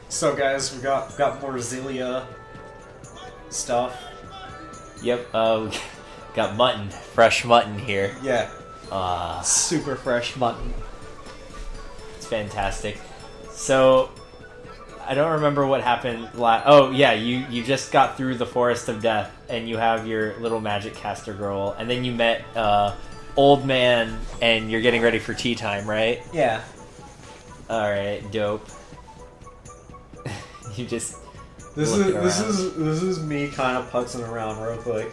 So guys, we got more Xillia stuff. Yep, we got mutton. Fresh mutton here. Yeah. Super fresh mutton. It's fantastic. So, I don't remember what happened oh, yeah, you just got through the Forest of Death, and you have your little magic caster girl, and then you met, Old Man, and you're getting ready for tea time, right? Yeah. Alright, dope. You just... This is me kind of putzing around real quick.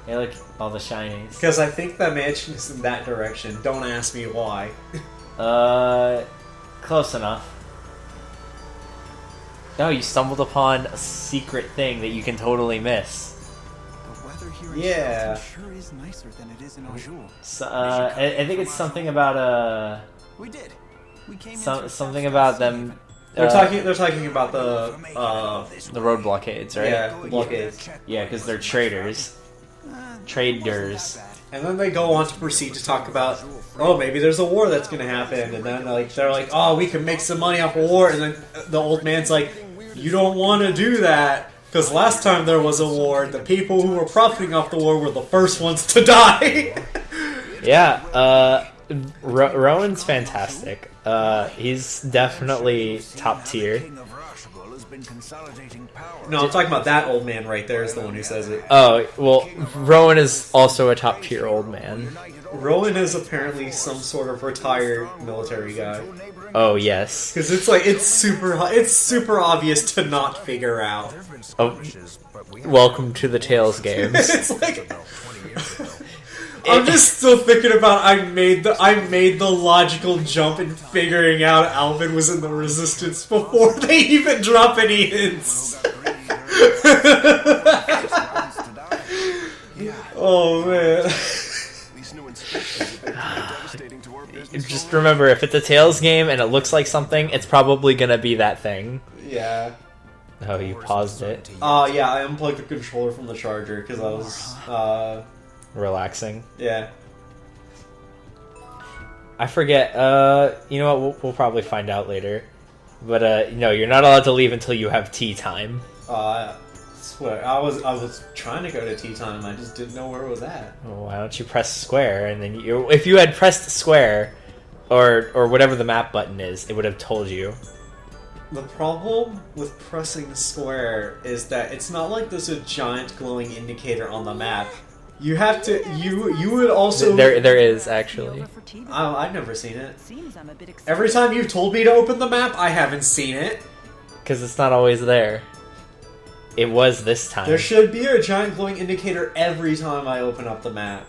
Hey, look, all the shinies. Because I think that mansion is in that direction. Don't ask me why. Close enough. No, you stumbled upon a secret thing that you can totally miss. The weather here in Yeah. Charleston sure is nicer than it is in Anjou. So, I think it's something about We did. We came something about them. They're talking about The road blockades, right? yeah, the blockades. Yeah, because they're traders. Traders. And then they go on to proceed to talk about, oh, maybe there's a war that's gonna happen, and then they're like, oh, we can make some money off a war, and then the old man's like, you don't want to do that, because last time there was a war, the people who were profiting off the war were the first ones to die. Yeah, Rowan's fantastic. He's definitely top tier. No, I'm talking about that old man right there is the one who says it. Oh, well, Rowan is also a top tier old man. Rowan is apparently some sort of retired military guy. Oh, yes. Because it's super obvious to not figure out. Oh, welcome to the Tales games. It's like... I'm just still thinking about I made the logical jump in figuring out Alvin was in the Resistance before they even drop any hints. Oh man. Just remember, if it's a Tales game and it looks like something, it's probably gonna be that thing. Yeah. Oh, you paused it. Yeah, I unplugged the controller from the charger because I was, Relaxing. yeah. I forget, you know what, we'll probably find out later. But, no, you're not allowed to leave until you have tea time. I swear, I was trying to go to tea time, I just didn't know where it was at. Well, why don't you press square, and then if you had pressed square, or whatever the map button is, it would have told you. The problem with pressing square is that it's not like there's a giant glowing indicator on the map. You have to. You would also. There is actually. I've never seen it. Every time you've told me to open the map, I haven't seen it. Because it's not always there. It was this time. There should be a giant glowing indicator every time I open up the map.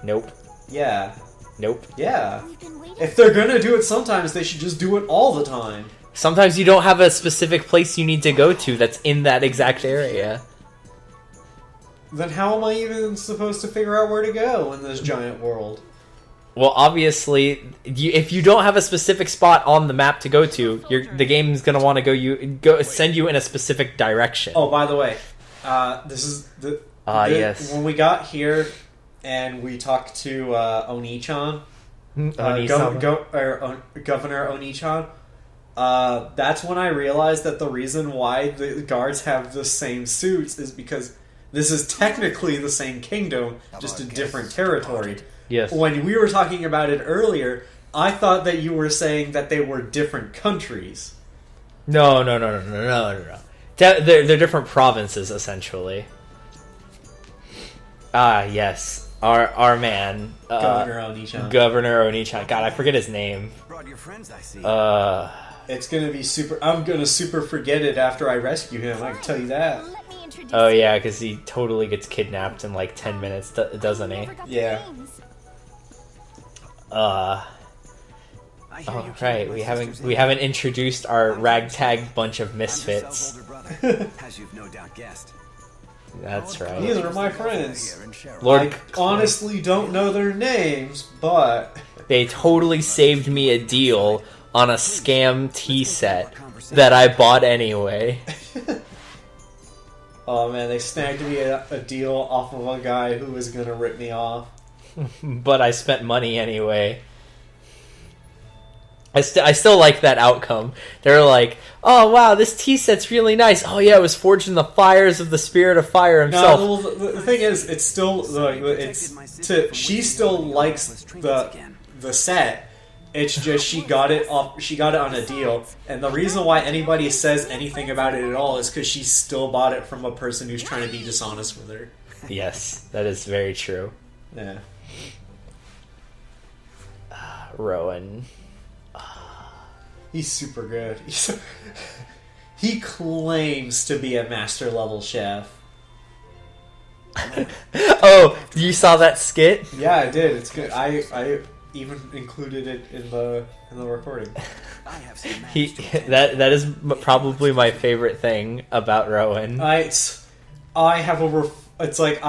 Nope. Yeah. Nope. Yeah. If they're gonna do it sometimes, they should just do it all the time. Sometimes you don't have a specific place you need to go to that's in that exact area. Then how am I even supposed to figure out where to go in this giant world? Well, obviously, if you don't have a specific spot on the map to go to, the game's gonna want to send you in a specific direction. Oh, by the way, this is the yes. When we got here and we talked to Oni-chan, Governor Oni-chan. That's when I realized that the reason why the guards have the same suits is because this is technically the same kingdom, just a different territory. Yes. When we were talking about it earlier, I thought that you were saying that they were different countries. No. They're different provinces, essentially. Yes. Our man, Governor Oni-chan. Governor Oni-chan. God, I forget his name. Brought your friends, I see. It's gonna be super. I'm gonna super forget it after I rescue him. I can tell you that. Oh yeah, because he totally gets kidnapped in like 10 minutes, doesn't he? Yeah. Oh right, we haven't introduced our ragtag bunch of misfits. As you've no doubt guessed. That's right. These are my friends. Lord, I honestly don't know their names, but they totally saved me a deal on a scam tea set that I bought anyway. Oh man, they snagged me a deal off of a guy who was gonna rip me off. But I spent money anyway. I still like that outcome. They're like, oh wow, this tea set's really nice. Oh yeah, it was forged in the fires of the spirit of fire himself. No, well, the thing is, it's still like she still likes the set. It's just she got it on a deal, and the reason why anybody says anything about it at all is because she still bought it from a person who's trying to be dishonest with her. Yes, that is very true. Yeah. Rowan. He's super good. He claims to be a master level chef. Oh, you saw that skit? Yeah, I did. It's good. I even included it in the recording. That is probably my favorite thing about Rowan. It's like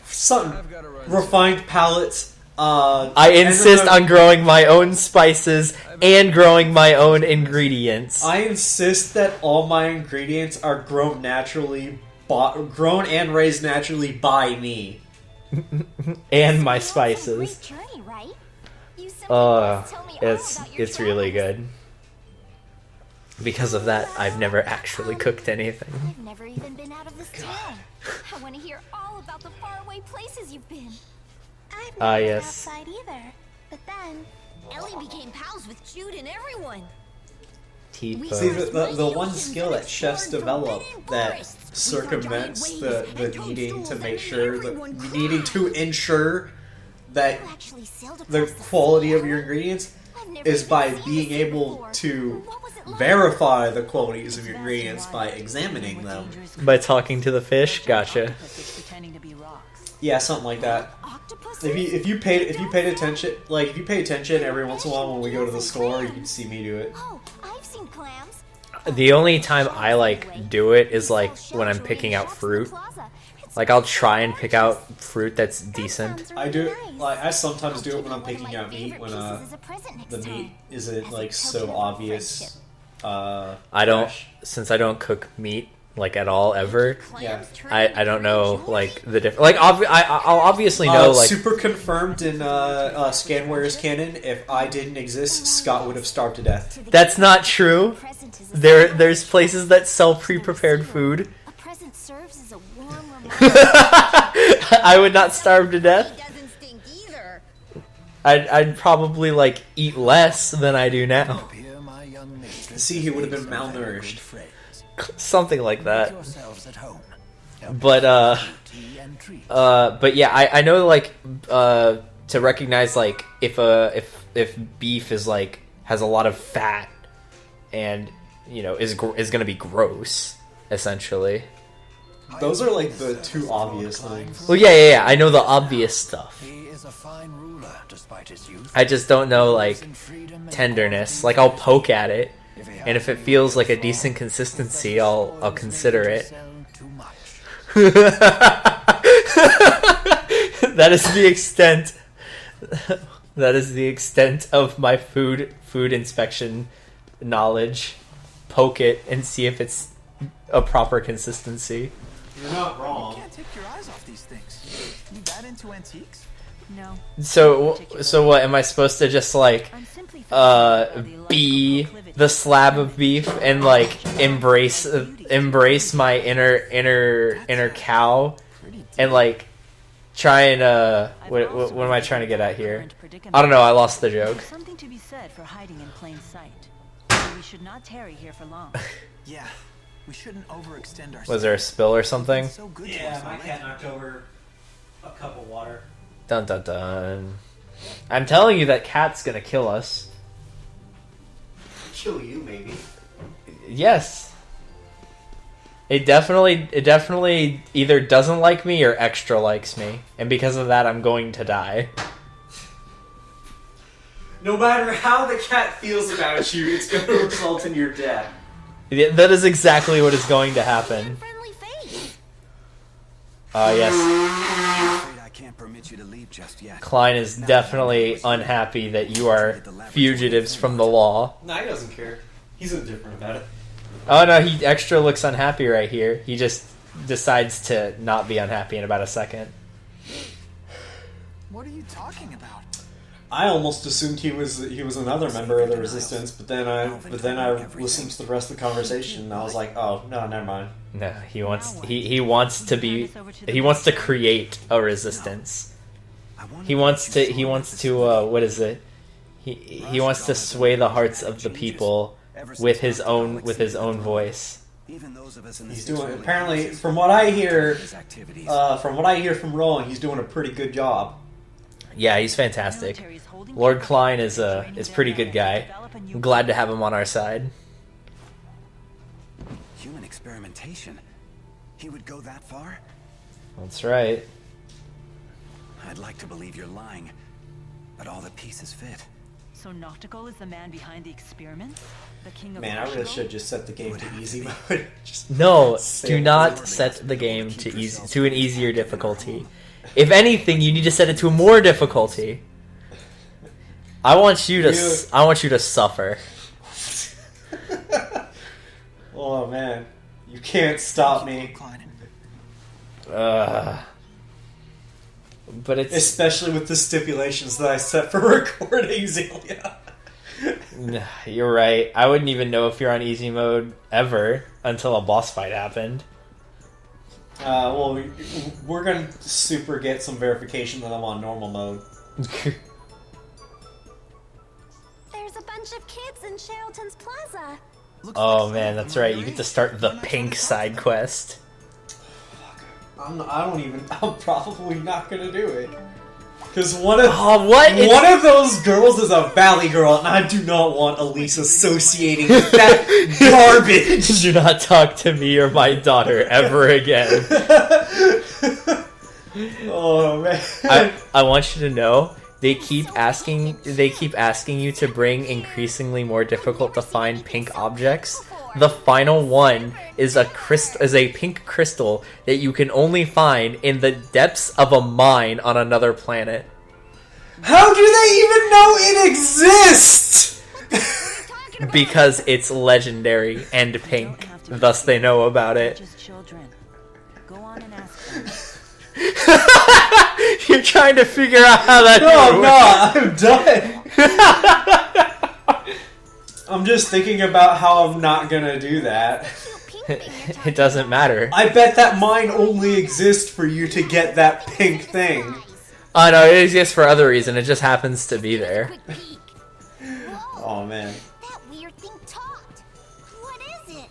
something refined palates. I insist on growing my own spices and growing my own ingredients. I insist that all my ingredients are grown and raised naturally by me. And my spices. It's really good. Because of that, I've never actually cooked anything. I've never even been out of this town. I want to hear all about the faraway places you've been. I've never been yes. outside either. But then, Ellie became pals with Jude and everyone. Tifa. See, the one skill that chefs develop that circumvents the needing to make sure needing to ensure that the quality of your ingredients is by being able to verify the qualities of your ingredients by examining them. By talking to the fish? Gotcha. Yeah, something like that. If you paid attention, like if you pay attention every once in a while when we go to the store, you can see me do it. Oh, I've seen clams. The only time I do it is when I'm picking out fruit. Like I'll try and pick out fruit that's decent. I do I sometimes do it when I'm picking out meat when the meat isn't so obvious. I don't since I don't cook meat at all ever. Yeah. I don't know the difference. I'll obviously know super confirmed in Scan Warriorz canon. If I didn't exist, Scott would have starved to death. That's not true. There's places that sell pre-prepared food. A present serves as a warm I would not starve to death. doesn't stink either. I'd probably eat less than I do now. See, he would have been malnourished. Something like that. But yeah, I know to recognize if beef is has a lot of fat and is gonna be gross essentially. Those are the two obvious things. Well, yeah. I know the obvious stuff. I just don't know tenderness. I'll poke at it, and if it feels like a decent consistency, I'll consider it. That is the extent. That is the extent of my food inspection knowledge. Poke it and see if it's a proper consistency. You're not wrong. You can't take your eyes off these things. You that into antiques? No. So what am I supposed to just be the slab of beef and embrace my inner cow and try and what am I trying to get at here? I don't know, I lost the joke. Something to be said for hiding in plain sight. We should not tarry here for long. Yeah. We shouldn't overextend ourselves. Was there a spill or something? So good to Yeah, us my already. cat knocked over a cup of water. Dun dun dun. I'm telling you that cat's gonna kill us. Kill you, maybe. Yes. It definitely either doesn't like me or extra likes me. And because of that, I'm going to die. No matter how the cat feels about you, it's going to result in your death. Yeah, that is exactly what is going to happen. Friendly face. Yes. I'm afraid I can't permit you to leave just yet. Klein is definitely unhappy that you are fugitives from the law. No, he doesn't care. He's indifferent about it. Oh no, he extra looks unhappy right here. He just decides to not be unhappy in about a second. What are you talking about? I almost assumed he was another member of the Resistance, but then I listened to the rest of the conversation and I was like, oh no, never mind. No, he wants to create a resistance. He wants to what is it? He wants to sway the hearts of the people with his own voice. He's doing, apparently, from what I hear from Roland, he's doing a pretty good job. Yeah, he's fantastic. Lord Klein is pretty good guy. I'm glad to have him on our side. Human experimentation. He would go that far? That's right. I'd like to believe you're lying, but all the pieces fit. So Noctical is the man behind the experiments? The king of Man, I really Portugal? should just set the game to easy mode. Just No, say do it. not set the game to an easier difficulty. If anything, you need to set it to a more difficulty. I want you to suffer. Oh man, you can't stop me. But it's Especially with the stipulations that I set for recording Xillia. You're right. I wouldn't even know if you're on easy mode ever until a boss fight happened. Well, we're gonna super get some verification that I'm on normal mode. There's a bunch of kids in Sheraton's Plaza. Oh man, that's right. You get to start the pink side quest. I'm probably not gonna do it. Because one of those girls is a valley girl, and I do not want Elise associating with that garbage. Do not talk to me or my daughter ever again. Oh man. I want you to know they keep asking you to bring increasingly more difficult to find pink objects. The final one is a pink crystal that you can only find in the depths of a mine on another planet. How do they even know it exists? Because it's legendary and pink. Thus they know about it. Just children. Go on and ask them. You're trying to figure out how that I'm done. I'm just thinking about how I'm not gonna do that. It doesn't matter. I bet that mine only exists for you to get that pink thing. Oh no, it exists for other reason. It just happens to be there. Oh man. That weird thing talked. What is it?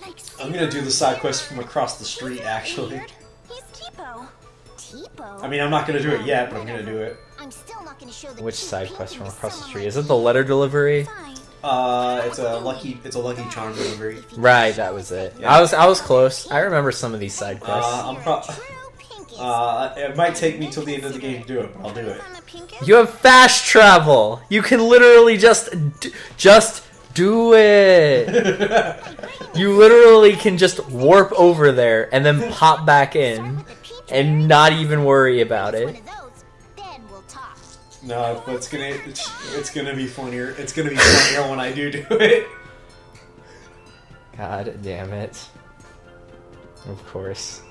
Like I'm gonna do the side quest from across the street, actually. He's Tipo. Tipo? I mean, I'm not gonna do it yet, but I'm gonna do it. I'm still not gonna show the Which cute side painting quest from to across the someone street? like Is it the letter delivery? Fine. It's a lucky charm delivery. Right, that was it. Yeah. I was close. I remember some of these side quests. It might take me till the end of the game to do it, but I'll do it. You have fast travel. You can literally just do it. You literally can just warp over there and then pop back in and not even worry about it. No, but it's gonna be funnier. It's gonna be funnier when I do it. God damn it. Of course.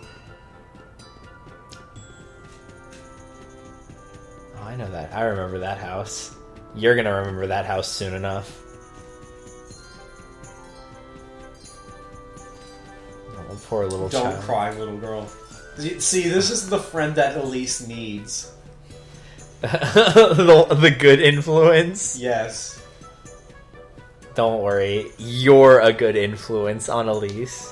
Oh, I know that. I remember that house. You're gonna remember that house soon enough. Oh, poor little Don't child. cry, little girl. See, this is the friend that Elise needs. The good influence? Yes. Don't worry. You're a good influence on Elise.